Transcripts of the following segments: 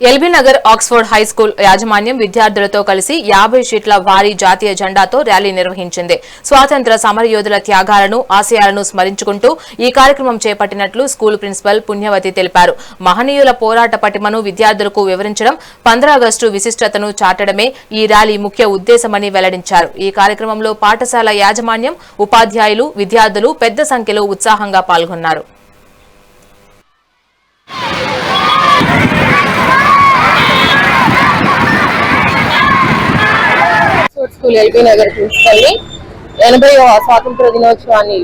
LB Nagar Oxford high school యాజమాన్యం విద్యార్థులతో కలిసి 50 షీట్ల భారీ జాతీయ జెండాతో ర్యాలీ నిర్వహించింది. స్వాతంత్ర సమరయోధుల త్యాగాలను, ఆశయాలను స్మరించుకుంటూ ఈ కార్యక్రమం చేపట్టినట్లు స్కూల్ ప్రిన్సిపల్ పుణ్యవతి తెలిపారు. మహనీయుల పోరాట పటిమను విద్యార్థులకు వివరించడం, 15 ఆగస్టు విశిష్టతను చాటడమే ఈ ర్యాలీ ముఖ్య ఉద్దేశమని వెల్లడించారు. ఈ కార్యక్రమంలో పాఠశాల యాజమాన్యం, ఉపాధ్యాయులు, విద్యార్థులు పెద్ద సంఖ్యలో ఉత్సాహంగా పాల్గొన్నారు. స్కూల్ ఎల్బీ నగర్ ప్రిన్సిపల్ 80వ స్వాతంత్ర దినోత్సవాన్ని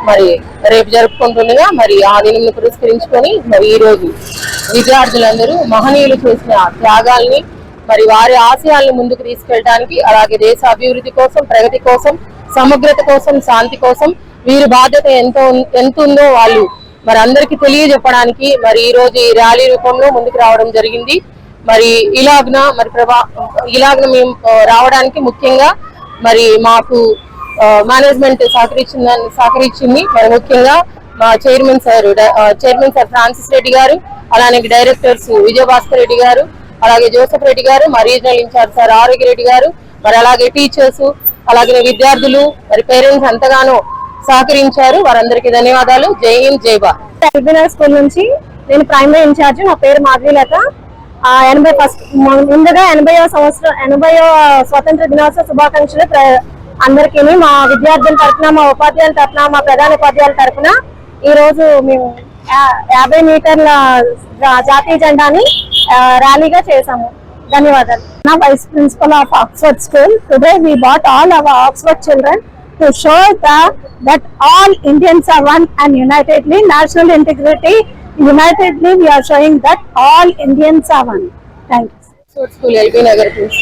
మరి రేపు జరుపుకుంటుండగా మరి ఆ దినం పురస్కరించుకొని మరి ఈ రోజు విద్యార్థులందరూ మహనీయులు చేసిన త్యాగాల్ని మరి వారి ఆశయాలను ముందుకు తీసుకెళ్ళడానికి, అలాగే దేశ అభివృద్ధి కోసం, ప్రగతి కోసం, సమగ్రత కోసం, శాంతి కోసం వీరి బాధ్యత ఎంత ఉందో వాళ్ళు మరి అందరికీ తెలియజెప్పడానికి మరి ఈ రోజు ఈ ర్యాలీ రూపంలో ముందుకు రావడం జరిగింది. మరి ఇలాగన మేము రావడానికి ముఖ్యంగా మరి మాకు మేనేజ్మెంట్ సహకరించింది. మరి ముఖ్యంగా మా చైర్మన్ సార్ ఫ్రాన్సిస్ రెడ్డి గారు, అలానే డైరెక్టర్స్ విజయభాస్కర్ రెడ్డి గారు, అలాగే జోసెఫ్ రెడ్డి గారు, మా రీజనల్ ఇన్ఛార్జ్ సార్ ఆరోగ్య రెడ్డి గారు, మరి అలాగే టీచర్స్, అలాగే విద్యార్థులు, మరి పేరెంట్స్ ఎంతగానో సహకరించారు. వారందరికీ ధన్యవాదాలు. జై హింద్, జై భారత్. ఎల్బీ నగర్ స్కూల్ నుంచి నేను ప్రైమరీ ఇన్ఛార్జ్. నా పేరు మాధవీలత. 80వ స్వతంత్ర దినోత్సవ శుభాకాంక్షలు అందరికీ. మా విద్యార్థుల తరఫున, మా ఉపాధ్యాయుల తరఫున, మా ప్రధాన ఉపాధ్యాయుల తరఫున ఈ రోజు మేము 50 మీటర్ల జాతీయ జెండాని ర్యాలీగా చేశాము. ధన్యవాదాలు. నా vice principal of Oxford school. Today we brought all our Oxford children to show that all Indians are one and unitedly, national integrity, unitedly we are showing that all Indians are one. Thank you. School LB Nagar.